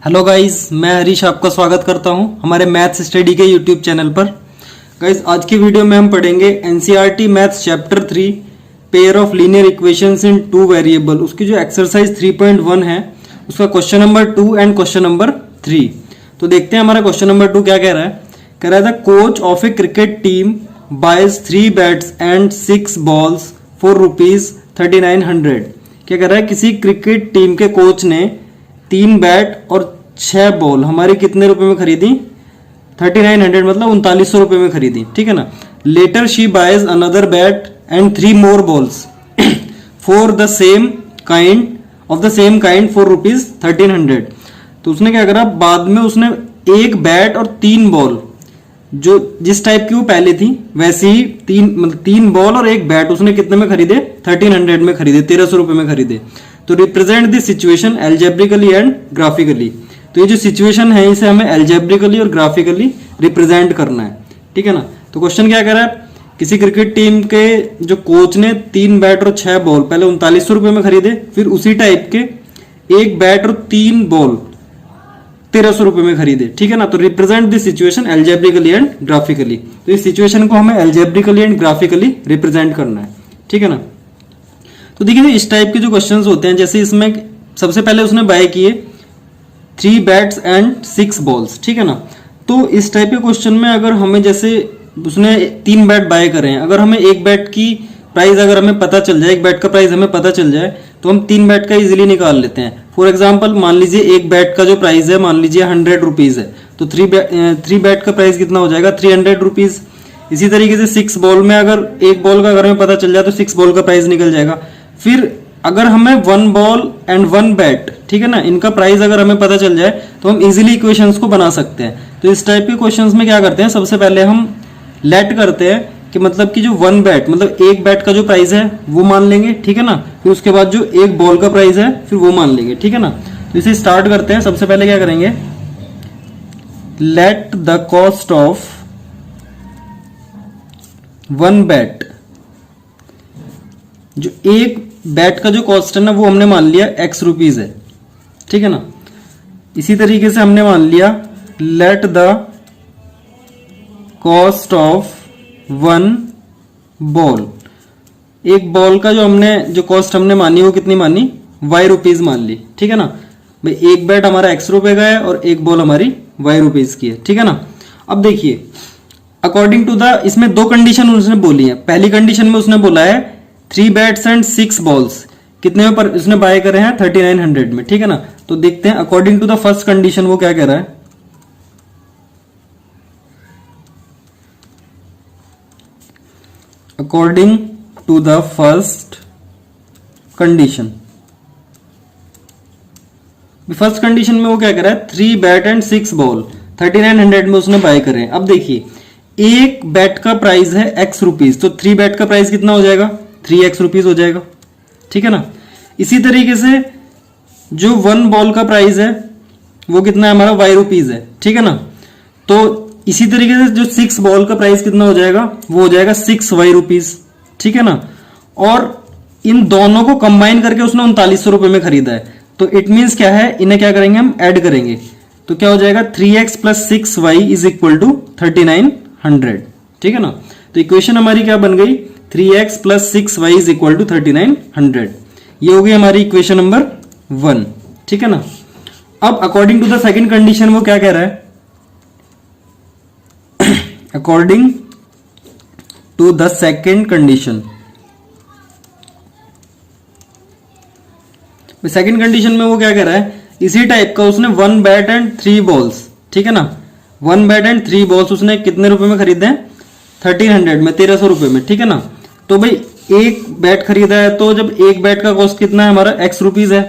Hello guys, मैं हरीश आपका स्वागत करता हूं हमारे मैथ्स स्टडी के यूट्यूब चैनल पर। गाइस, आज की वीडियो में हम पढ़ेंगे NCERT maths chapter 3 pair of linear equations in two variable. उसकी जो एक्सरसाइज 3.1 है उसका question number 2 and question number 3। तो देखते हैं हमारा क्वेश्चन नंबर 2 क्या कह रहा है। कह रहा है the coach of a cricket team buys 3 bats and 6 balls for ₹3900। क्या कह रहा है, किसी क्रिकेट टीम के कोच ने 3 बैट और 6 बॉल हमारे कितने रुपए में खरीदी? 3900 मतलब 3900 रुपए में खरीदी। ठीक है ना। Later she buys another bat and 3 more balls for the same kind for ₹1300। तो उसने क्या करा, बाद में उसने एक बैट और 3 बॉल जो जिस टाइप की वो पहले थी वैसे ही 3 बॉल और एक बैट उसने कितने में खरीदे? 1300 में खरीदे, 1300 रुपए में खरीदे। तो represent this situation algebraically and graphically. तो ये जो सिचुएशन है इसे हमें एल्जेब्रिकली और ग्राफिकली रिप्रेजेंट करना है। ठीक है ना। तो क्वेश्चन क्या कह रहा है, किसी क्रिकेट टीम के जो कोच ने 3 बैट और 6 बॉल पहले 3900 रुपए में खरीदे, फिर उसी टाइप के एक बैट और 3 बॉल 1300 रुपए में खरीदे। ठीक है ना। तो represent this situation algebraically and graphically. तो इस सिचुएशन को हमें एल्जेब्रिकली एंड ग्राफिकली रिप्रेजेंट करना है। ठीक है ना। तो देखिए इस टाइप के जो क्वेश्चंस होते हैं, जैसे इसमें सबसे पहले उसने बाय किए 3 बैट्स एंड 6 बॉल्स। ठीक है ना। तो इस टाइप के क्वेश्चन में अगर हमें जैसे उसने 3 बैट बाय करे हैं, अगर हमें एक बैट की प्राइस अगर हमें पता चल जाए, एक बैट का प्राइस हमें पता चल जाए तो हम 3 बैट का इजीली निकाल लेते हैं। फॉर एग्जाम्पल मान लीजिए एक बैट का जो प्राइस है मान लीजिए 100 रुपीज है, तो 3 बैट का प्राइस कितना हो जाएगा? 300 रुपीज। इसी तरीके से 6 बॉल में अगर एक बॉल का अगर हमें पता चल जाए तो 6 बॉल का प्राइस निकल जाएगा। फिर अगर हमें 1 बॉल एंड 1 बैट, ठीक है ना, इनका प्राइस अगर हमें पता चल जाए तो हम इजीली इक्वेशंस को बना सकते हैं। तो इस टाइप के क्वेश्चंस में क्या करते हैं, सबसे पहले हम लेट करते हैं कि मतलब कि जो 1 बैट मतलब एक बैट का जो प्राइस है वो मान लेंगे। ठीक है ना। फिर उसके बाद जो एक बॉल का प्राइस है फिर वो मान लेंगे। ठीक है ना। तो इसे स्टार्ट करते हैं। सबसे पहले क्या करेंगे, late the cost of 1 bat, जो एक बैट का जो कॉस्ट है ना वो हमने मान लिया X रुपीज है। ठीक है ना। इसी तरीके से हमने मान लिया late the cost of 1 ball, एक बॉल का जो कॉस्ट हमने मानी वो कितनी मानी? Y रुपीज मान ली। ठीक है ना भाई, एक बैट हमारा X रुपए का है और एक बॉल हमारी Y रुपीज की है। ठीक है ना। अब देखिए अकॉर्डिंग टू द, इसमें 2 कंडीशन उसने बोली है। पहली कंडीशन में उसने बोला है 3 बैट्स एंड 6 बॉल्स कितने में पर उसने बाय करे हैं? 3900 में। ठीक है ना। तो देखते हैं according to the first condition वो क्या कह रहा है। According to the first condition में वो क्या कह रहा है, 3 बैट एंड 6 बॉल 3900 में उसने बाय करे। अब देखिए एक बैट का प्राइस है X रुपीज, तो 3 बैट का प्राइस कितना हो जाएगा? 3X रुपीज हो जाएगा। ठीक है ना। इसी तरीके से जो 1 बॉल का प्राइस है वो कितना है हमारा? Y रुपीज है। ठीक है ना। तो इसी तरीके से जो 6 बॉल का प्राइस कितना हो जाएगा? वो हो जाएगा 6Y रुपीज। ठीक है ना। और इन दोनों को कंबाइन करके उसने 3900 रुपए में खरीदा है। तो इट मीन्स क्या है, इन्हें क्या करेंगे हम? ऐड करेंगे। तो क्या हो जाएगा? 3X plus 6Y is equal to 3900। ठीक है ना। तो इक्वेशन हमारी क्या बन गई? 3X plus 6Y is equal to 3900। ये हो गई हमारी इक्वेशन नंबर 1। ठीक है ना। अब according to the second condition वो क्या कह रहा है, according to the second condition, second condition में वो क्या कह रहा है, इसी टाइप का उसने 1 बैट एंड 3 बॉल्स, ठीक है ना, 1 बैट एंड 3 बॉल्स उसने कितने रुपए में खरीदे हैं? 1300 में, 1300 रुपए में। ठीक है ना। तो भाई एक बैट खरीदा है तो जब एक बैट का कॉस्ट कितना है हमारा? X रुपीज है,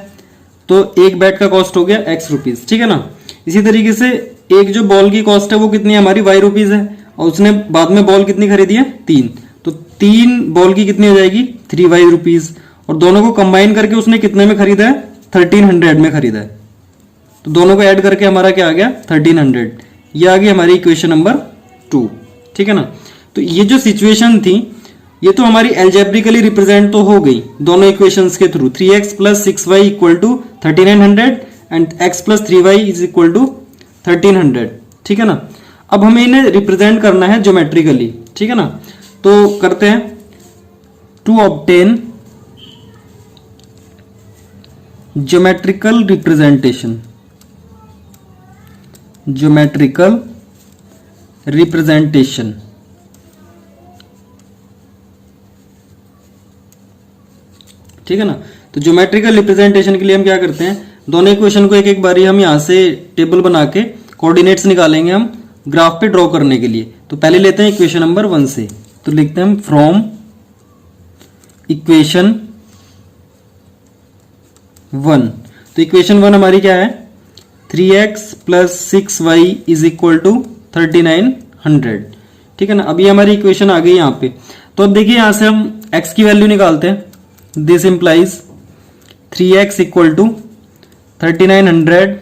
तो एक बैट का कॉस्ट हो गया X रुपीज। ठीक है ना। इसी तरीके से एक जो बॉल की कॉस्ट है वो कितनी है हमारी? Y रुपीज है, और उसने बाद में बॉल कितनी खरीदी है? 3, तो 3 बॉल की कितनी हो जाएगी? 3Y rupees. और दोनों को कंबाइन करके उसने कितने में खरीदा है? 1300 में खरीदा है। तो दोनों को ऐड करके हमारा क्या आ गया? 1300। ये आ गई हमारी इक्वेशन नंबर 2। ठीक है ना। तो ये जो सिचुएशन थी ये तो हमारी एल्जेब्रिकली रिप्रेजेंट तो हो गई दोनों इक्वेशंस के थ्रू। 3x plus 6y equal to 3900 and x plus 3y is equal to 1300, ठीक है ना। अब हमें इन्हें रिप्रेजेंट करना है ज्योमेट्रिकली, ठीक है ना। तो करते हैं, to obtain geometrical representation, geometrical representation, ठीक है ना। तो ज्योमेट्रिकल रिप्रेजेंटेशन के लिए हम क्या करते हैं, दोनों इक्वेशन को एक एक बारी हम यहां से टेबल बना के कोऑर्डिनेट्स निकालेंगे हम ग्राफ पे ड्रॉ करने के लिए। तो पहले लेते हैं इक्वेशन नंबर 1 से, तो लिखते हैं हम फ्रॉम इक्वेशन 1। तो इक्वेशन 1 हमारी क्या है, 3x plus 6y is equal to 3900, ठीक है ना। अभी हमारी इक्वेशन आ गई यहाँ पे। तो अब देखिए यहां से हम x की वैल्यू निकालते हैं। This implies 3x equal to 3900,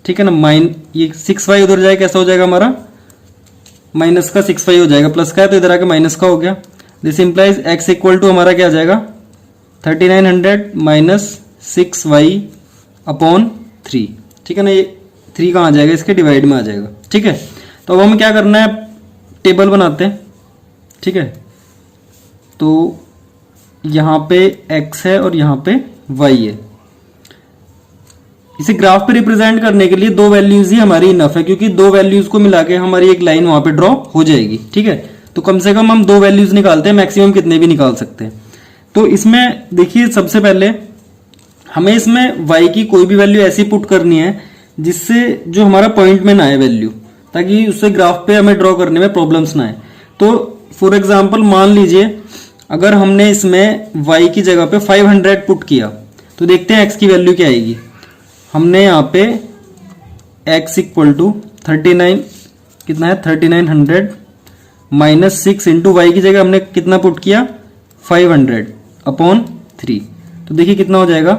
ठीक है ना। ये 6y उधर जाए कैसा हो जाएगा हमारा, माइनस का 6y हो जाएगा, प्लस का है तो इधर आके माइनस का हो गया। This implies x equal to हमारा क्या आ जाएगा, 3900 माइनस 6y अपॉन 3, ठीक है ना। ये 3 कहाँ आ जाएगा, इसके डिवाइड में आ जाएगा, ठीक है। तो अब हमें क्या करना है, टेबल बनाते हैं, ठीक है। तो यहां पे x है और यहां पे y है। इसे ग्राफ पे रिप्रेजेंट करने के लिए दो वैल्यूज ही हमारी इनफ है, क्योंकि दो वैल्यूज को मिला के हमारी एक लाइन वहां पे ड्रॉ हो जाएगी, ठीक है। तो कम से कम हम दो वैल्यूज निकालते हैं, मैक्सिमम कितने भी निकाल सकते हैं। तो इसमें देखिए सबसे पहले हमें इसमें y की कोई भी वैल्यू ऐसी पुट करनी है जिससे जो हमारा पॉइंट में ना आए वैल्यू, ताकि उससे ग्राफ पे हमें ड्रॉ करने में प्रॉब्लम्स ना आए। तो फॉर एग्जांपल मान लीजिए अगर हमने इसमें y की जगह पे 500 पुट किया, तो देखते हैं x की वैल्यू क्या आएगी। हमने यहाँ पे x इक्वल टू 39 कितना है 3900 माइनस 6 इंटू वाई की जगह हमने कितना पुट किया 500 अपॉन 3। तो देखिए कितना हो जाएगा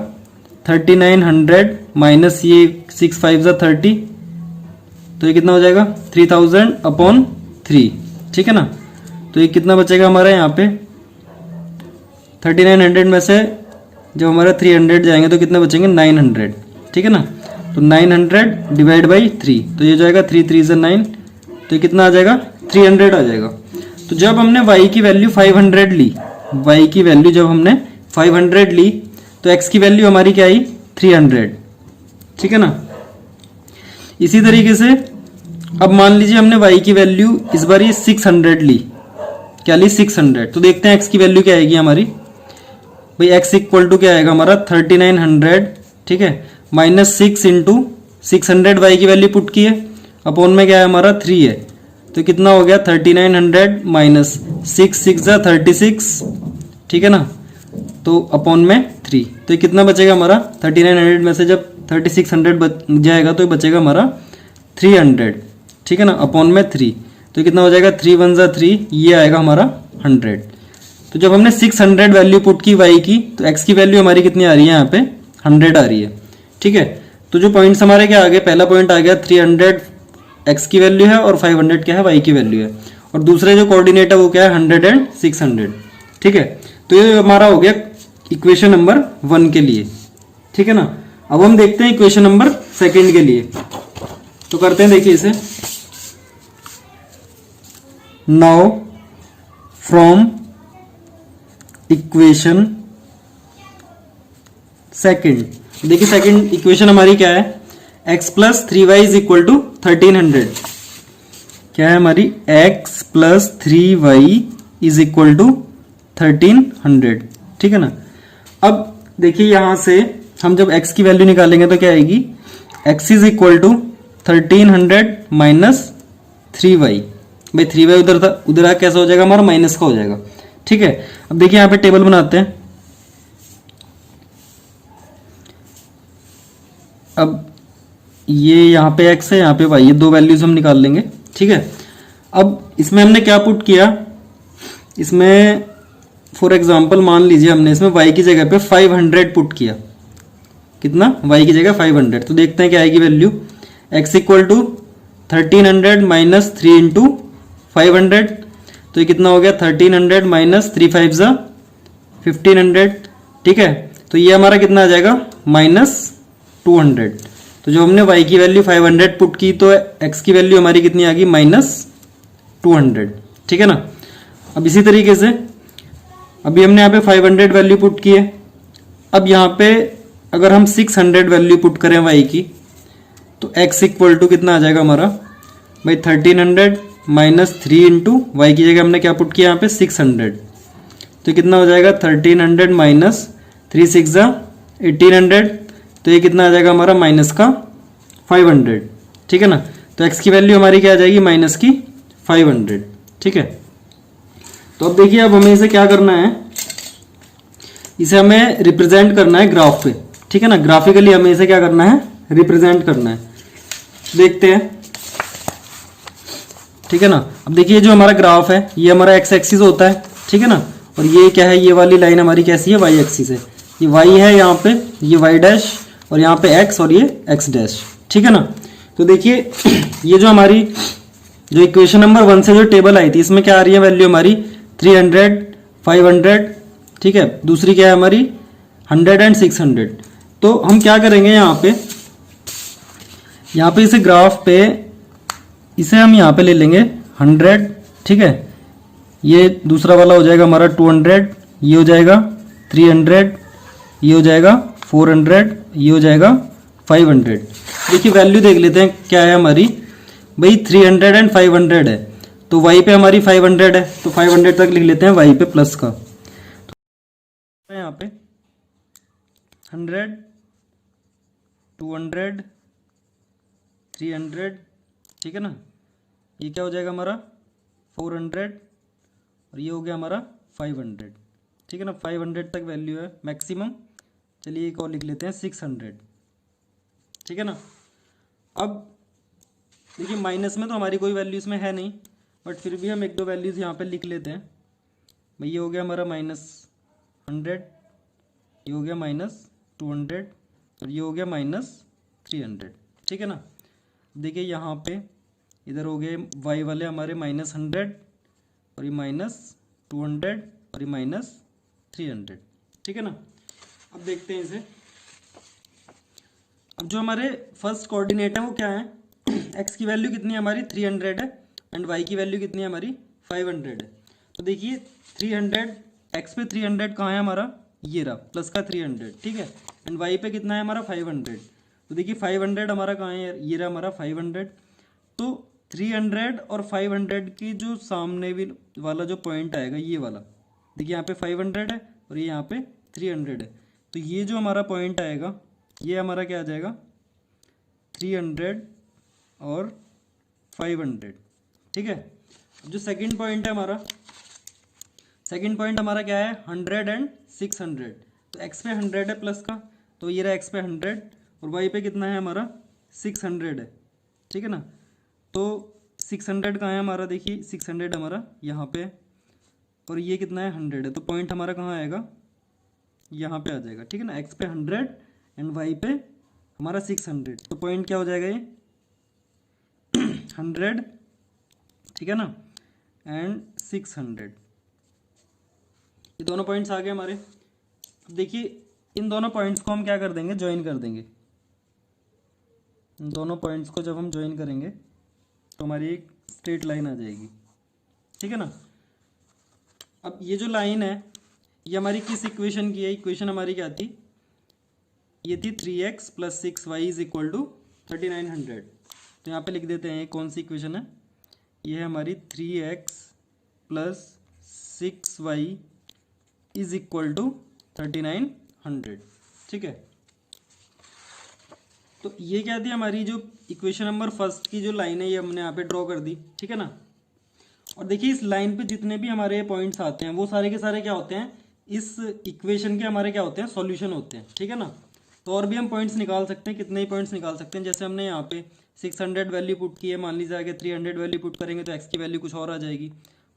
3900 माइनस ये 6 5 30, तो ये कितना हो जाएगा 3000 अपॉन 3, ठीक है ना। तो ये कितना बचेगा हमारा यहाँ पे 3900 में से जब हमारा 300 जाएंगे तो कितने बचेंगे 900, ठीक है ना। तो 900 डिवाइड बाई 3, तो ये जाएगा 3 3 से 9, तो ये कितना आ जाएगा 300 आ जाएगा। तो जब हमने y की वैल्यू 500 ली, y की वैल्यू जब हमने 500 ली तो x की वैल्यू हमारी क्या आई 300, ठीक है ना। इसी तरीके से अब मान लीजिए हमने y की वैल्यू इस बार ये 600 ली, क्या ली 600, तो देखते हैं x की वैल्यू क्या आएगी हमारी। भाई x इक्वल टू क्या आएगा हमारा 3900, ठीक है, माइनस 6 इंटू 600 y की वैल्यू पुट की है, अपॉन में क्या है हमारा 3 है, तो कितना हो गया 3900 माइनस 6 6 36, ठीक है ना। तो अपॉन में 3, तो ये कितना बचेगा हमारा 3900 में से जब 3600 बच जाएगा तो ये बचेगा हमारा 300, ठीक है ना, अपॉन में 3, तो ये कितना हो जाएगा 3 1 3, ये आएगा हमारा 100। तो जब हमने 600 वैल्यू पुट की y की, तो x की वैल्यू हमारी कितनी आ रही है यहाँ पे 100 आ रही है, ठीक है। तो जो पॉइंट्स हमारे क्या आ गए, पहला पॉइंट आ गया 300 x की वैल्यू है और 500 क्या है y की वैल्यू है, और दूसरे जो कोऑर्डिनेट है वो क्या है 100 एंड 600, ठीक है। तो ये हमारा हो गया इक्वेशन नंबर 1 के लिए, ठीक है ना। अब हम देखते हैं इक्वेशन नंबर 2 के लिए, तो करते हैं देखिए इसे। नाउ फ्रॉम इक्वेशन सेकंड, देखिए सेकंड इक्वेशन हमारी क्या है, x plus 3y is equal to 1300, क्या है हमारी x plus 3y is equal to 1300, ठीक है ना। अब देखिए यहां से हम जब x की वैल्यू निकालेंगे तो क्या आएगी, x is equal to 1300 minus 3y, भाई 3y उधर था, उधर आ कैसा हो जाएगा हमारा माइनस का हो जाएगा, ठीक है। अब देखिए यहां पे टेबल बनाते हैं। अब ये यहाँ पे x है, यहाँ पे y, ये दो वैल्यूज हम निकाल लेंगे, ठीक है। अब इसमें हमने क्या पुट किया, इसमें फॉर एग्जांपल मान लीजिए हमने इसमें y की जगह पे 500 पुट किया, कितना y की जगह 500, तो देखते हैं क्या आएगी value, x equal to 1300 minus 3 into 500, तो ये कितना हो गया 1300 माइनस 3 5 1500, ठीक है। तो ये हमारा कितना आ जाएगा माइनस 200। तो जो हमने y की वैल्यू 500 पुट की तो x की वैल्यू हमारी कितनी आ गई -200। ठीक है ना। अब इसी तरीके से अभी हमने यहाँ पे 500 वैल्यू पुट की है। अब यहाँ पे अगर हम 600 वैल्यू पुट करें y की तो x इक्वल टू कितना आ जाएगा हमारा भाई 1300 माइनस 3 इंटू वाई की जगह हमने क्या पुट किया यहाँ पे 600। तो कितना हो जाएगा 1300 माइनस 3 6 1800। तो ये कितना आ जाएगा हमारा माइनस का 500। ठीक है ना। तो x की वैल्यू हमारी क्या आ जाएगी माइनस की 500। ठीक है। तो अब देखिए अब हमें इसे क्या करना है, इसे हमें रिप्रेजेंट करना है ग्राफ पे। ठीक है ना। ग्राफिकली हमें इसे क्या करना है, रिप्रेजेंट करना है। देखते हैं। ठीक है ना। अब देखिए जो हमारा ग्राफ है ये हमारा एक्स एक्सिस होता है। ठीक है ना। और ये क्या है, ये वाली लाइन हमारी कैसी है, वाई एक्सिस है। ये वाई है यहाँ पे, ये वाई डैश, और यहाँ पे एक्स और ये एक्स डैश। ठीक है ना। तो देखिए ये जो हमारी जो इक्वेशन नंबर 1 से जो टेबल आई थी इसमें क्या आ रही है वैल्यू हमारी 300 500। ठीक है। दूसरी क्या है हमारी 100 एंड 600। तो हम क्या करेंगे यहाँ पे इसे ग्राफ पे इसे हम यहाँ पे ले लेंगे 100। ठीक है। ये दूसरा वाला हो जाएगा हमारा 200, ये हो जाएगा 300, ये हो जाएगा 400, ये हो जाएगा 500। देखिए वैल्यू देख लेते हैं क्या है हमारी भाई 300 एंड 500 है। तो y पे हमारी 500 है तो 500 तक लिख लेते हैं y पे प्लस का। तो यहाँ पे 100 200 300। ठीक है ना। ये क्या हो जाएगा हमारा 400 और ये हो गया हमारा 500। ठीक है ना। 500 तक वैल्यू है मैक्सिमम। चलिए एक और लिख लेते हैं 600। ठीक है ना। अब देखिए माइनस में तो हमारी कोई वैल्यू इसमें है नहीं, बट फिर भी हम एक दो वैल्यूज़ यहाँ पे लिख लेते हैं भाई। ये हो गया हमारा -100, ये हो गया -200 और ये हो गया -300। ठीक है ना। देखिए यहाँ पे इधर हो गए y वाले हमारे -100 और ये -200 और ये -300। ठीक है ना। अब देखते हैं इसे। अब जो हमारे फर्स्ट कोऑर्डिनेट है वो क्या है, x की वैल्यू कितनी है हमारी 300 है एंड y की वैल्यू कितनी है हमारी 500 है। तो देखिए 300 x पे 300 कहाँ है हमारा, ये रहा प्लस का 300। ठीक है। एंड y पे कितना है हमारा 500। तो देखिए 500 हमारा कहाँ है, ये रहा हमारा 500। तो 300 और 500 की जो सामने भी वाला जो पॉइंट आएगा ये वाला, देखिए यहाँ पे 500 है और ये यहाँ पे 300 है। तो ये जो हमारा पॉइंट आएगा ये हमारा क्या आ जाएगा 300 और 500। ठीक है। जो सेकंड पॉइंट है हमारा, सेकंड पॉइंट हमारा क्या है 100 एंड 600। तो x पे 100 है प्लस का, तो ये रहा x पे 100 और y पे कितना है हमारा 600 है। ठीक है ना। तो 600 कहाँ है हमारा, देखिए 600 हमारा यहाँ पे और ये कितना है 100 है। तो पॉइंट हमारा कहाँ आएगा, यहाँ पे आ जाएगा। ठीक है ना। x पे 100 एंड y पे हमारा 600। तो पॉइंट क्या हो जाएगा ये 100। ठीक है ना। एंड 600, ये दोनों पॉइंट्स आ गए हमारे। अब देखिए इन दोनों पॉइंट्स को हम क्या कर देंगे, ज्वाइन कर देंगे। इन दोनों पॉइंट्स को जब हम ज्वाइन करेंगे तो हमारी एक स्ट्रेट लाइन आ जाएगी। ठीक है ना। अब ये जो लाइन है ये हमारी किस इक्वेशन की है, इक्वेशन हमारी क्या थी, ये थी 3x + 6y = 3900। तो यहाँ पे लिख देते हैं कौन सी इक्वेशन है, ये है हमारी 3x + 6y = 3900। ठीक है। तो ये क्या थी हमारी जो इक्वेशन नंबर फर्स्ट की जो लाइन है ये हमने यहाँ पे ड्रॉ कर दी। ठीक है ना। और देखिए इस लाइन पे जितने भी हमारे पॉइंट्स आते हैं वो सारे के सारे क्या होते हैं, इस इक्वेशन के हमारे क्या होते हैं, सॉल्यूशन होते हैं। ठीक है ना। तो और भी हम पॉइंट्स निकाल सकते हैं, कितने ही पॉइंट्स निकाल सकते हैं। जैसे हमने यहाँ पे 600 वैल्यू पुट की है, मान लीजिए आगे 300 वैल्यू पुट करेंगे तो एक्स की वैल्यू कुछ और आ जाएगी।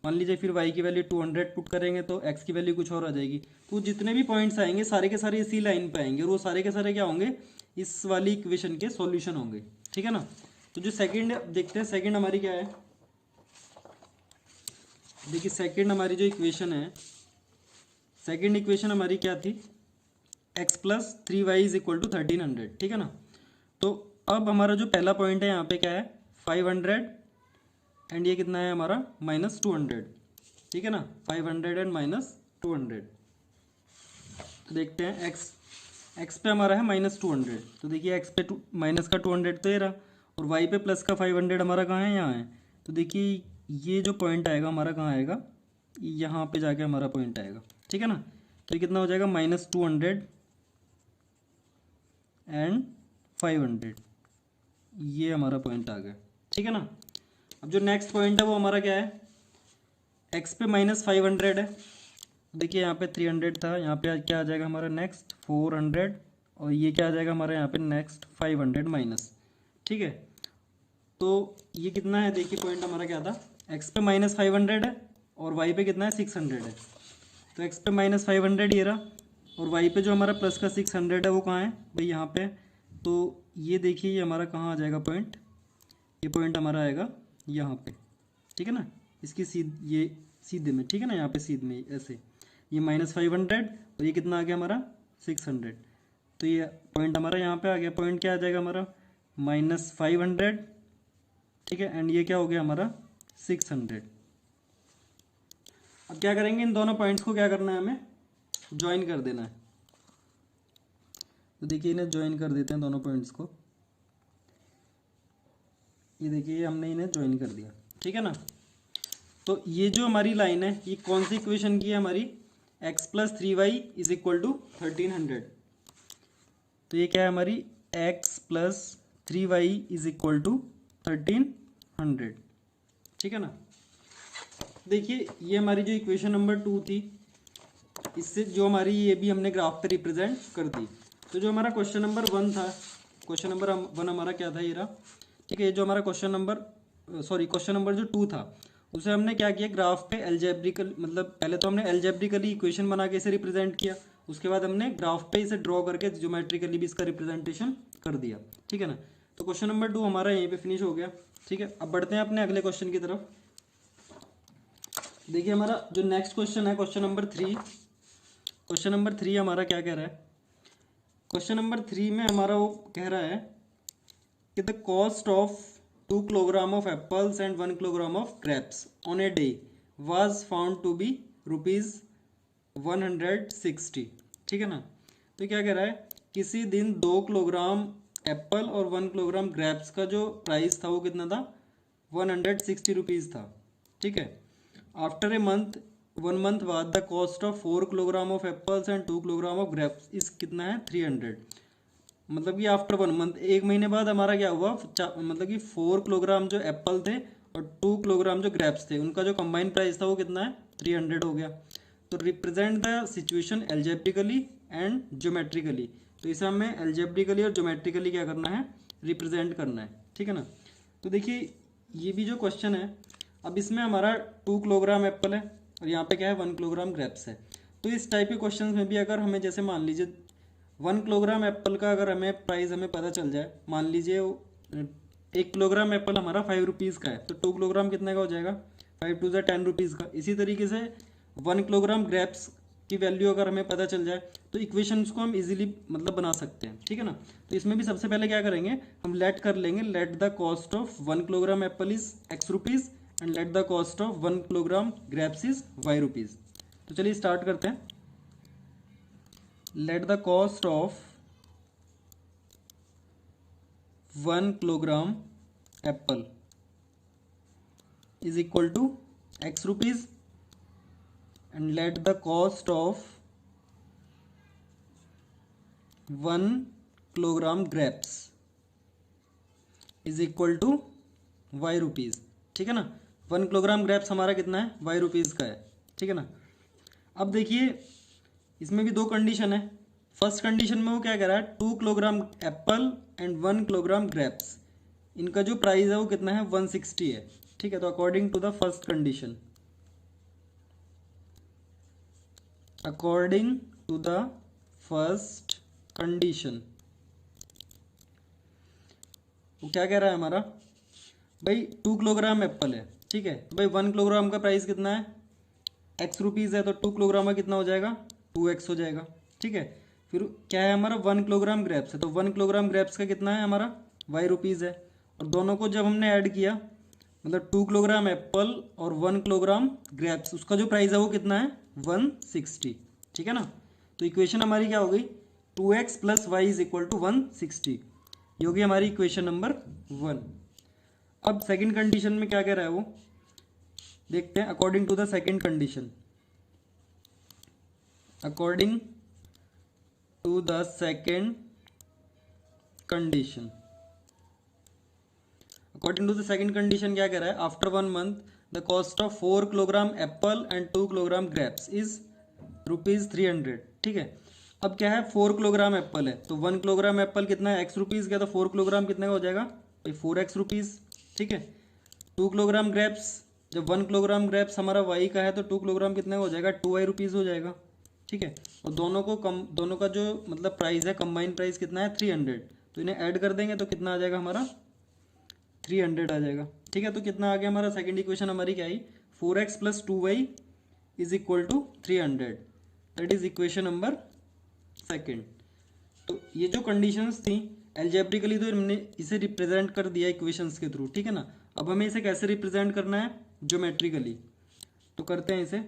मान लीजिए फिर वाई की वैल्यू 200 पुट करेंगे तो एक्स की वैल्यू कुछ और आ जाएगी। तो जितने भी पॉइंट्स आएंगे सारे के सारे इसी लाइन पे आएंगे और वो सारे के सारे क्या होंगे, इस वाली इक्वेशन के सॉल्यूशन होंगे। ठीक है ना। तो जो सेकंड देखते हैं, सेकंड हमारी क्या है, देखिए सेकंड हमारी जो इक्वेशन है, सेकंड इक्वेशन हमारी क्या थी, x plus 3y is equal to 1300, ठीक है ना। तो अब हमारा जो पहला पॉइंट है यहाँ पे क्या है 500 एंड ये कितना है हमारा -200, ठीक है ना, 500 एंड -200। तो देखते हैं एक्स पे हमारा है -200, तो देखिए एक्स पे माइनस का 200 तो ये रहा, और वाई पे प्लस का 500 हमारा कहाँ है, यहाँ है। तो देखिए ये जो पॉइंट आएगा हमारा कहाँ आएगा, यहाँ पे जाके हमारा पॉइंट आएगा, ठीक है ना। तो ये कितना हो जाएगा -200 एंड 500, ये हमारा पॉइंट आ गया, ठीक है ना। अब जो नेक्स्ट पॉइंट है वो हमारा क्या है, एक्स पे -500 है, देखिए यहाँ पे 300 था, यहाँ पे क्या आ जाएगा हमारा नेक्स्ट 400, और ये क्या आ जाएगा हमारा यहाँ पे नेक्स्ट 500 माइनस, ठीक है। तो ये कितना है, देखिए पॉइंट हमारा क्या था, एक्स पे -500 है और वाई पे कितना है 600 है। तो एक्स पे -500 ये रहा, और वाई पे जो हमारा प्लस का 600 है वो कहाँ है भाई, यहाँ पे। तो ये देखिए ये हमारा कहाँ आ जाएगा पॉइंट, ये पॉइंट हमारा आएगा यहाँ पे, ठीक है ना, इसकी ये सीधे में, ठीक है ना, यहाँ पे सीधे में ऐसे, ये -500 और ये कितना आ गया हमारा 600। तो ये पॉइंट हमारा यहाँ पे आ गया, पॉइंट क्या आ जाएगा हमारा -500, ठीक है, एंड ये क्या हो गया हमारा 600। अब क्या करेंगे, इन दोनों पॉइंट्स को क्या करना है, हमें ज्वाइन कर देना है। तो देखिए इन्हें ज्वाइन कर देते हैं दोनों पॉइंट्स को, ये देखिए हमने इन्हें ज्वाइन कर दिया, ठीक है ना। तो ये जो हमारी लाइन है ये कौन सी इक्वेशन की है हमारी, x plus 3y is equal to 1300। तो ये क्या है हमारी x plus 3y is equal to 1300, ठीक है ना। देखिए ये हमारी जो इक्वेशन नंबर 2 थी, इससे जो हमारी ये भी हमने ग्राफ पे रिप्रेजेंट कर दी। तो जो हमारा क्वेश्चन नंबर 1 था, क्वेश्चन नंबर 1 हमारा क्या था, ये रहा, ठीक है। ये जो हमारा क्वेश्चन नंबर जो 2 था, उसे हमने क्या किया, ग्राफ पे एल्जेब्रिकल, मतलब पहले तो हमने एल्जेब्रिकली इक्वेशन बना के इसे रिप्रेजेंट किया, उसके बाद हमने ग्राफ पे इसे ड्रॉ करके ज्योमेट्रिकली भी इसका रिप्रेजेंटेशन कर दिया, ठीक है ना। तो क्वेश्चन नंबर 2 हमारा यहीं पे फिनिश हो गया, ठीक है। अब बढ़ते हैं अपने अगले क्वेश्चन की तरफ। देखिए हमारा जो नेक्स्ट क्वेश्चन है क्वेश्चन नंबर 3, क्वेश्चन नंबर 3 हमारा क्या कह रहा है, क्वेश्चन नंबर 3 में हमारा वो कह रहा है कि the cost of 2 kilogram of apples and 1 kilogram of grapes on a day was found to be ₹160, ठीक है ना। तो क्या कह रहा है, किसी दिन 2 किलोग्राम एप्पल और 1 किलोग्राम ग्रेप्स का जो प्राइस था वो कितना था, 160 रुपीज़ था, ठीक है। आफ्टर ए मंथ 1 मंथ बाद the cost of 4 kilogram of apples and 2 kilogram of grapes इस कितना है 300। मतलब कि आफ्टर 1 मंथ, 1 महीने बाद हमारा क्या हुआ, मतलब कि 4 किलोग्राम जो एप्पल थे और 2 किलोग्राम जो ग्रेप्स थे उनका जो कंबाइंड प्राइस था वो कितना है 300 हो गया। तो represent the situation algebraically and geometrically, तो इसे हमें एल्जेब्रिकली और ज्योमेट्रिकली क्या करना है, रिप्रेजेंट करना है, ठीक है ना। तो देखिए ये भी जो क्वेश्चन है, अब इसमें हमारा 2 किलोग्राम एप्पल है और यहाँ पे क्या है 1 किलोग्राम ग्रेप्स है। तो इस टाइप के क्वेश्चन में भी अगर हमें जैसे मान लीजिए 1 किलोग्राम एप्पल का अगर हमें प्राइस हमें पता चल जाए, मान लीजिए 1 किलोग्राम एप्पल हमारा 5 रुपीज़ का है, तो 2 किलोग्राम कितने का हो जाएगा, 5 2 10 रुपीज़ का। इसी तरीके से 1 किलोग्राम ग्रेप्स की वैल्यू अगर हमें पता चल जाए तो इक्वेशंस को हम इजीली मतलब बना सकते हैं, ठीक है ना। तो इसमें भी सबसे पहले क्या करेंगे, हम लेट कर लेंगे, let the cost of 1 kilogram apple is x rupees and let the cost of 1 kilogram grapes is y rupees. तो चलिए स्टार्ट करते हैं। Let the cost of 1 kilogram apple is equal to x rupees and let the cost of 1 kilogram grapes is equal to y rupees, ठीक है ना। 1 kilogram grapes हमारा कितना है, y रुपीज़ का है, ठीक है ना। अब देखिए इसमें भी 2 कंडीशन है। फर्स्ट कंडीशन में वो क्या कह रहा है, 2 kilogram apple and 1 kilogram grapes, इनका जो प्राइस है वो कितना है 160 है, ठीक है। तो according to the first condition, according to the first condition वो क्या कह रहा है हमारा, भाई 2 किलोग्राम एप्पल है, ठीक है। तो भाई 1 किलोग्राम का प्राइस कितना है, x रुपीज़ है, तो 2 किलोग्राम का कितना हो जाएगा 2x हो जाएगा, ठीक है। फिर क्या है हमारा 1 किलोग्राम ग्रेप्स है, तो 1 किलोग्राम ग्रेप्स का कितना है हमारा वाई रुपीज़ है। और दोनों को जब हमने ऐड किया मतलब 2 किलोग्राम एप्पल और 1 किलोग्राम ग्रेप्स, उसका जो प्राइस है वो कितना है 160। ठीक है ना। तो इक्वेशन हमारी क्या हो गई 2x plus y is equal to 160। ये होगी हमारी इक्वेशन नंबर 1। अब सेकंड कंडीशन में क्या कह रहा है वो देखते हैं। According to the second condition, according to the second condition, according to the second condition क्या कह रहा है, after 1 month the cost of 4 kilogram apple and 2 kilogram grapes is ₹300। ठीक है। अब क्या है 4 किलोग्राम एप्पल है, तो 1 किलोग्राम एप्पल कितना है x रुपीज़ का, तो 4 किलोग्राम कितने का हो जाएगा भाई 4x रुपीज़। ठीक है। 2 किलोग्राम ग्रेप्स, जब 1 किलोग्राम ग्रेप्स हमारा y का है तो 2 किलोग्राम कितने का हो जाएगा 2y रुपीज़ हो जाएगा। ठीक है। और दोनों का जो मतलब प्राइस है कंबाइन प्राइस कितना है 300, तो इन्हें ऐड कर देंगे तो कितना आ जाएगा हमारा 300 आ जाएगा। ठीक है। तो कितना आ गया हमारा सेकंड इक्वेशन हमारी क्या आई 4x plus 2y is equal to 300, that is equation number second. तो ये जो कंडीशंस थी एल्जेब्रिकली तो हमने इसे रिप्रेजेंट कर दिया इक्वेशंस के थ्रू। ठीक है ना। अब हमें इसे कैसे रिप्रेजेंट करना है ज्योमेट्रिकली, तो करते हैं इसे।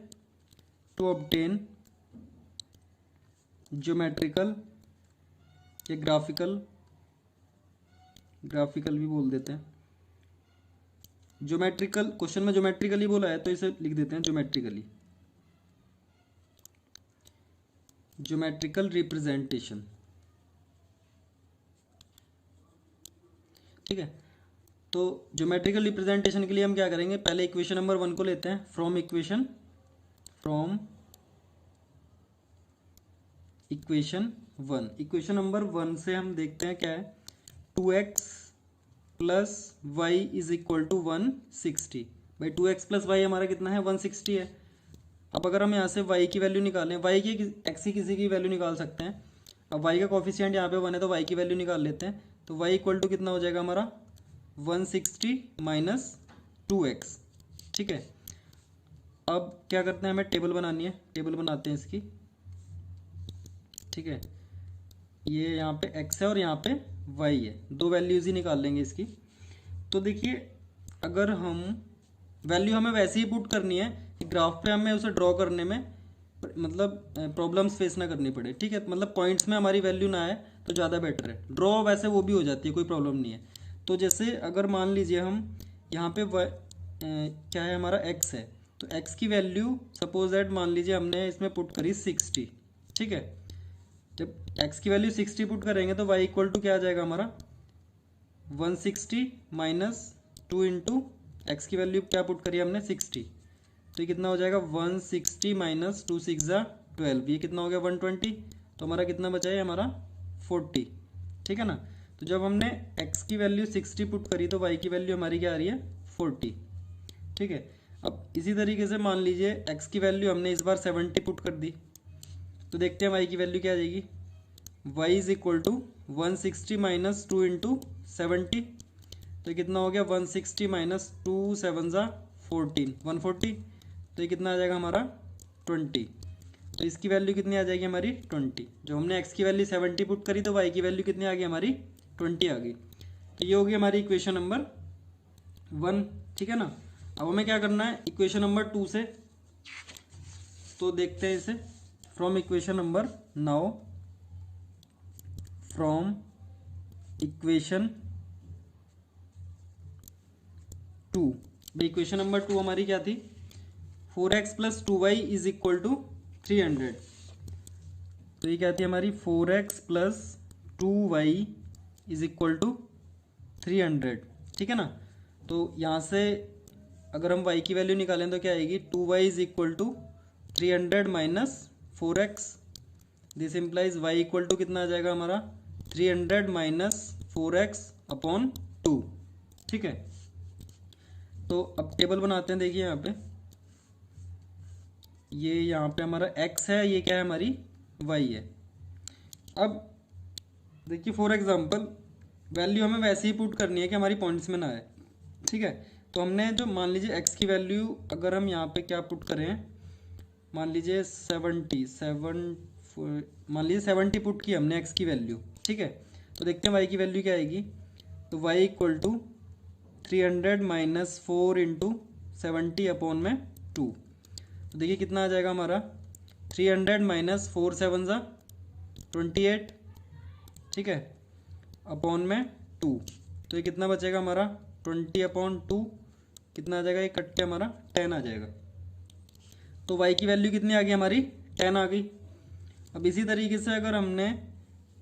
टू ऑब्टेन ज्योमेट्रिकल या ग्राफिकल भी बोल देते हैं। ज्योमेट्रिकल क्वेश्चन में ज्योमेट्रिकली बोला है तो इसे लिख देते हैं ज्योमेट्रिकल रिप्रेजेंटेशन। ठीक है। तो ज्योमेट्रिकल रिप्रेजेंटेशन के लिए हम क्या करेंगे, पहले इक्वेशन नंबर 1 को लेते हैं फ्रॉम इक्वेशन इक्वेशन नंबर 1 से हम देखते हैं क्या है 2x plus y is equal to 160। भाई 2x प्लस वाई हमारा कितना है 160 है। अब अगर हम यहाँ से y की वैल्यू निकालें, y की x की किसी की वैल्यू निकाल सकते हैं। अब y का कॉफिशिएंट यहाँ पे 1 है तो y की वैल्यू निकाल लेते हैं, तो y इक्वल टू कितना हो जाएगा हमारा 160 माइनस 2x। ठीक है। अब क्या करते हैं, हमें टेबल बनानी है, टेबल बनाते हैं इसकी। ठीक है। ये यहाँ पे x है और यहाँ पे y है, दो वैल्यूज़ ही निकाल लेंगे इसकी। तो देखिए अगर हम वैल्यू हमें वैसे ही पुट करनी है कि ग्राफ पे हमें उसे ड्रॉ करने में मतलब प्रॉब्लम्स फेस ना करनी पड़े। ठीक है। मतलब पॉइंट्स में हमारी वैल्यू ना आए तो ज़्यादा बेटर है। ड्रॉ वैसे वो भी हो जाती है, कोई प्रॉब्लम नहीं है। तो जैसे अगर मान लीजिए हम यहाँ पे क्या है हमारा x है, तो x की वैल्यू सपोज दैट मान लीजिए हमने इसमें पुट करी 60। ठीक है। जब x की वैल्यू 60 पुट करेंगे तो y इक्वल टू क्या आ जाएगा हमारा 160 माइनस 2 इंटू एक्स की वैल्यू क्या पुट करी हमने 60, तो ये कितना हो जाएगा 160 माइनस 2 6 12, ये कितना हो गया 120। तो हमारा कितना बचा है हमारा 40। ठीक है ना। तो जब हमने x की वैल्यू 60 पुट करी तो y की वैल्यू हमारी क्या आ रही है 40। ठीक है। अब इसी तरीके से मान लीजिए x की वैल्यू हमने इस बार 70 पुट कर दी, तो देखते हैं y की वैल्यू क्या आ जाएगी। y is equal to 160 minus 2 into 70, तो कितना हो गया 160 माइनस 2 7 14 140, तो ये कितना आ जाएगा हमारा 20। तो इसकी वैल्यू कितनी आ जाएगी हमारी 20। जो हमने x की वैल्यू 70 पुट करी तो y की वैल्यू कितनी आ गई हमारी 20 आ गई। तो ये होगी हमारी इक्वेशन नंबर 1। ठीक है ना। अब हमें क्या करना है इक्वेशन नंबर 2 से, तो देखते हैं इसे from equation number now from equation 2। Equation number 2 हमारी क्या थी 4x plus 2y is equal to 300। तो ये क्या थी हमारी 4x plus 2y is equal to 300। ठीक है ना। तो यहाँ से अगर हम y की वैल्यू निकालें तो क्या आएगी 2y is equal to 300 minus 4x, this implies y equal to कितना आ जाएगा हमारा 300 माइनस 4x अपॉन 2। ठीक है। तो अब टेबल बनाते हैं। देखिए यहाँ पे ये यहाँ पे हमारा x है, ये क्या है हमारी y है। अब देखिए फॉर एग्जांपल वैल्यू हमें वैसे ही पुट करनी है कि हमारी पॉइंट्स में ना आए। ठीक है। तो हमने जो मान लीजिए x की वैल्यू अगर हम यहाँ पे क्या पुट करें, मान लीजिए 70 7 मान लीजिए 70 पुट की हमने x की वैल्यू, ठीक है। तो देखते हैं y की वैल्यू क्या आएगी। तो y equal to 300 minus 4 into 70 upon में 2। तो देखिए कितना आ जाएगा हमारा, 300 माइनस 4 7 ज़ा 28, ठीक है, अपॉन में 2। तो ये कितना बचेगा हमारा, 20 अपॉन 2 कितना आ जाएगा, ये कट के हमारा 10 आ जाएगा। तो y की वैल्यू कितनी आ गई हमारी, 10 आ गई। अब इसी तरीके से अगर हमने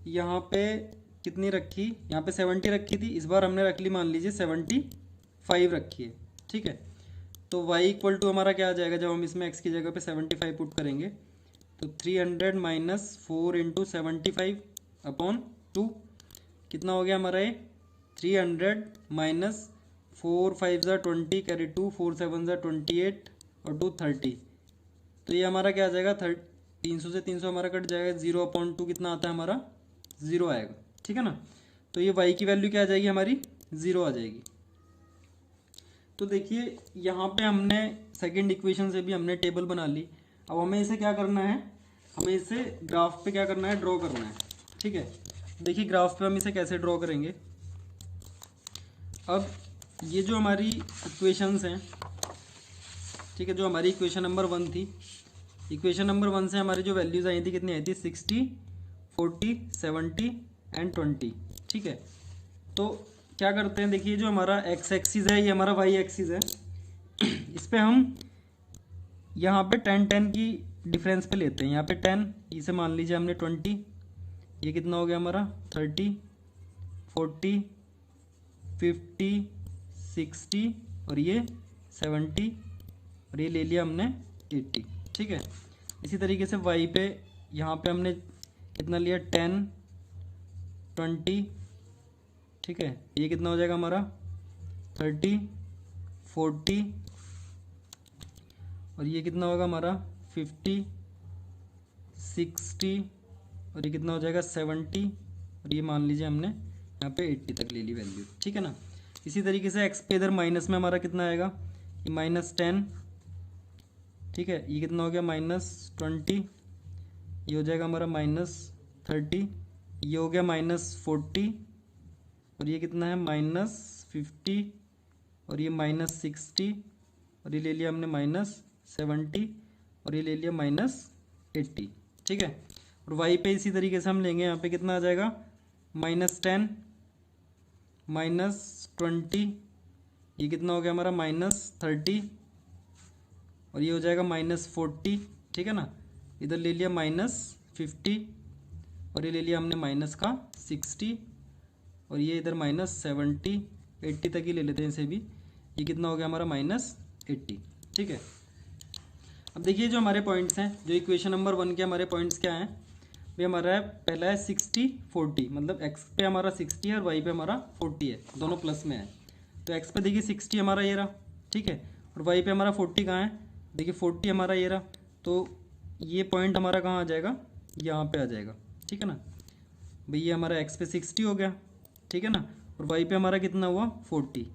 यहाँ पे कितनी रखी, यहाँ पे 70 रखी थी, इस बार हमने रख ली मान लीजिए 75 रखी है, ठीक है। तो y इक्वल टू हमारा क्या आ जाएगा, जब हम इसमें x की जगह पे 75 पुट करेंगे तो 300 माइनस 4 इंटू 75 अपॉन 2 कितना हो गया हमारा ये, 300 माइनस 4 5 ज़ा 20 कैरी 2 4 7 ज़ा 28 और 2 30। तो ये हमारा क्या आ जाएगा, 300 से 300 हमारा कट जाएगा, 0 अपॉन 2 कितना आता है हमारा, 0 आएगा, ठीक है ना। तो ये y की वैल्यू क्या आ जाएगी हमारी, 0 आ जाएगी। तो देखिए यहाँ पे हमने सेकंड इक्वेशन से भी हमने टेबल बना ली। अब हमें इसे क्या करना है, हमें इसे ग्राफ पे क्या करना है, ड्रॉ करना है, ठीक है। देखिए ग्राफ पे हम इसे कैसे ड्रॉ करेंगे। अब ये जो हमारी इक्वेशंस हैं, ठीक है, जो हमारी इक्वेशन नंबर 1 थी, इक्वेशन नंबर 1 से हमारी जो वैल्यूज़ आई थी कितनी आई थी, 60 40 70 एंड 20, ठीक है। तो क्या करते हैं, देखिए जो हमारा x एक्सिस है ये हमारा y एक्सिस है, इस पे हम यहाँ पे 10 10 की डिफरेंस पे लेते हैं। यहाँ पे 10, इसे मान लीजिए हमने 20, ये कितना हो गया हमारा 30 40 50 60 और ये 70 और ये ले लिया हमने 80, ठीक है। इसी तरीके से y पे यहाँ पे हमने कितना लिया, 10 20, ठीक है, ये कितना हो जाएगा हमारा 30 40 और ये कितना होगा हमारा 50 60 और ये कितना हो जाएगा 70 और ये मान लीजिए हमने यहाँ पे 80 तक ले ली वैल्यू, ठीक है ना। इसी तरीके से x पे इधर माइनस में हमारा कितना आएगा, ये -10, ठीक है, ये कितना हो गया -20, ये हो जाएगा हमारा -30, ये हो गया -40 और ये कितना है -50 और ये -60 और ये ले लिया हमने -70 और ये ले लिया -80, ठीक है। और y पे इसी तरीके से हम लेंगे, यहाँ पे कितना आ जाएगा -10 -20, ये कितना हो गया हमारा -30 और ये हो जाएगा -40, ठीक है ना। इधर ले लिया -50 और ये ले लिया हमने -60 और ये इधर -70 80 तक ही ले लेते हैं इसे भी, ये कितना हो गया हमारा -80, ठीक है। अब देखिए जो हमारे पॉइंट्स हैं, जो इक्वेशन नंबर 1 के हमारे पॉइंट्स क्या हैं, भाई हमारा है पहला है 60 40, मतलब x पे हमारा 60 है और y पे हमारा 40 है, दोनों प्लस में है। तो x पे देखिए 60 हमारा ये रहा, ठीक है, और y पे हमारा 40 कहाँ है, देखिए 40 हमारा ये रहा। तो ये पॉइंट हमारा कहाँ आ जाएगा, यहाँ पे आ जाएगा, ठीक है ना। भाई ये हमारा x पे 60 हो गया, ठीक है ना, और y पे हमारा कितना हुआ 40।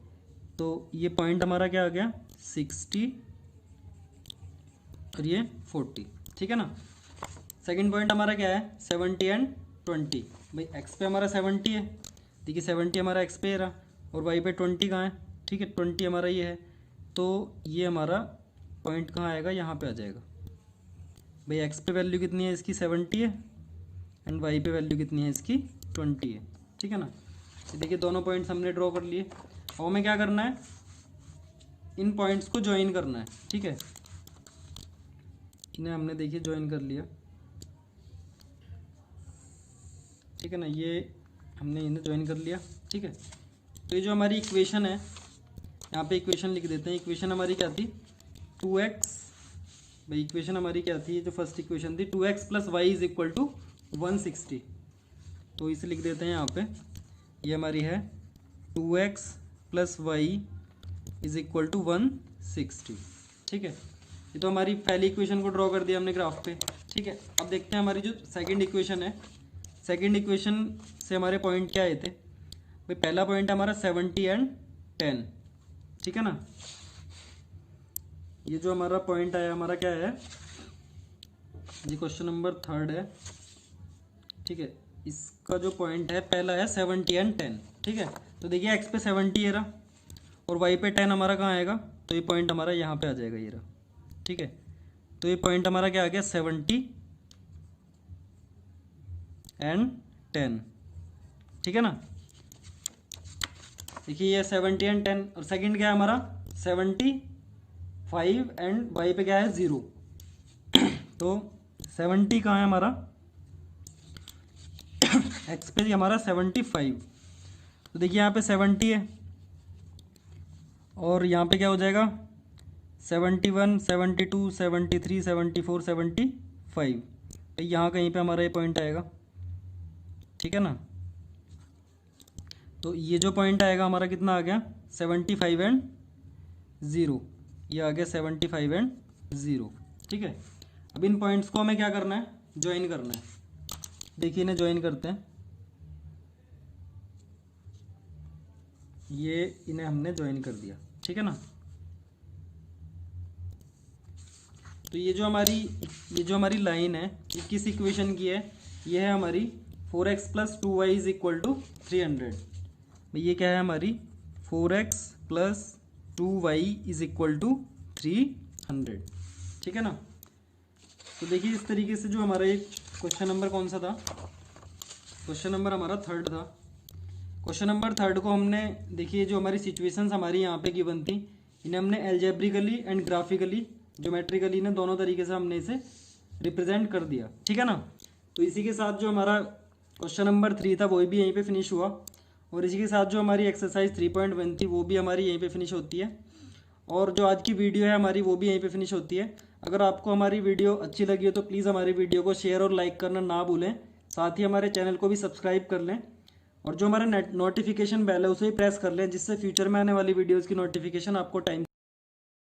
तो ये पॉइंट हमारा क्या आ गया 60 और ये 40, ठीक है ना। सेकंड पॉइंट हमारा क्या है 70 एंड 20। भाई x पे हमारा 70 है, देखिए 70 हमारा x पे रहा और y पे 20 कहाँ है, ठीक है, 20 हमारा ये है। तो ये हमारा पॉइंट कहाँ आएगा, यहाँ पे आ जाएगा। भाई x पे वैल्यू कितनी है इसकी 70 है एंड y पे वैल्यू कितनी है इसकी 20 है, ठीक है ना। तो देखिए दोनों पॉइंट्स हमने ड्रॉ कर लिए। और हमें क्या करना है, इन पॉइंट्स को ज्वाइन करना है, ठीक है। इन्हें हमने देखिए ज्वाइन कर लिया, ठीक है ना, ये हमने इन्हें ज्वाइन कर लिया, ठीक है। तो ये जो हमारी इक्वेशन है, यहाँ पे इक्वेशन लिख देते हैं। इक्वेशन हमारी क्या थी 2x, भाई इक्वेशन हमारी क्या थी, ये जो फर्स्ट इक्वेशन थी 2x plus y is equal to 160। तो इसे लिख देते हैं यहाँ पे, ये हमारी है 2x plus y is equal to 160, ठीक है। ये तो हमारी पहली इक्वेशन को ड्रॉ कर दिया हमने ग्राफ पे, ठीक है। अब देखते हैं हमारी जो सेकंड इक्वेशन है, सेकंड इक्वेशन से हमारे पॉइंट क्या आए थे। भाई पहला पॉइंट हमारा 70 एंड 10, ठीक है ना। ये जो हमारा पॉइंट आया हमारा क्या है ये क्वेश्चन नंबर 3 है, ठीक है। इसका जो पॉइंट है पहला है 70 एंड 10, ठीक है। तो देखिए एक्स पे 70 है रहा और वाई पे 10 हमारा कहाँ आएगा, तो ये पॉइंट हमारा यहाँ पे आ जाएगा ये रहा, ठीक है। तो ये पॉइंट हमारा क्या आ गया 70 एंड 10, ठीक है ना। देखिए ये 70 एंड 10 और सेकंड क्या है हमारा 75 एंड वाई पे क्या है 0। तो 70 कहाँ है हमारा एक्स पे हमारा 75। तो देखिए यहाँ पे 70 है और यहाँ पे क्या हो जाएगा 71, 72, 73, 74, 75। तो यहाँ कहीं पे हमारा ये पॉइंट आएगा, ठीक है ना। तो ये जो पॉइंट आएगा हमारा कितना आ गया 75 एंड 0, ये आ गया 75 एंड 0, ठीक है। अब इन पॉइंट्स को हमें क्या करना है, ज्वाइन करना है। देखिए इन्हें ज्वाइन करते हैं, ये इन्हें हमने ज्वाइन कर दिया, ठीक है ना। तो ये जो हमारी लाइन है ये किस इक्वेशन की है, ये है हमारी 4x plus 2y is equal to 300। भाई ये क्या है हमारी 4x plus 2y is equal to 300, ठीक है ना। तो देखिए इस तरीके से जो हमारा एक क्वेश्चन नंबर कौन सा था, क्वेश्चन नंबर हमारा 3 था। क्वेश्चन नंबर 3 को हमने देखिए जो हमारी सिचुएशंस हमारी यहाँ पे गिवन थी, इन्हें हमने एल्जेब्रिकली एंड ग्राफिकली ज्योमेट्रिकली ने दोनों तरीके से हमने इसे रिप्रेजेंट कर दिया, ठीक है ना। तो इसी के साथ जो हमारा क्वेश्चन नंबर 3 था वो भी यहीं पे फिनिश हुआ और इसी के साथ जो हमारी एक्सरसाइज 3.1 थी वो भी हमारी यहीं पे फिनिश होती है और जो आज की वीडियो है हमारी वो भी यहीं पे फिनिश होती है। अगर आपको हमारी वीडियो अच्छी लगी हो तो प्लीज़ हमारी वीडियो को शेयर और लाइक करना ना भूलें, साथ ही हमारे चैनल को भी सब्सक्राइब कर लें और जो हमारा नोटिफिकेशन बेल है उसे भी प्रेस कर लें, जिससे फ्यूचर में आने वाली वीडियोज़ की नोटिफिकेशन आपको टाइम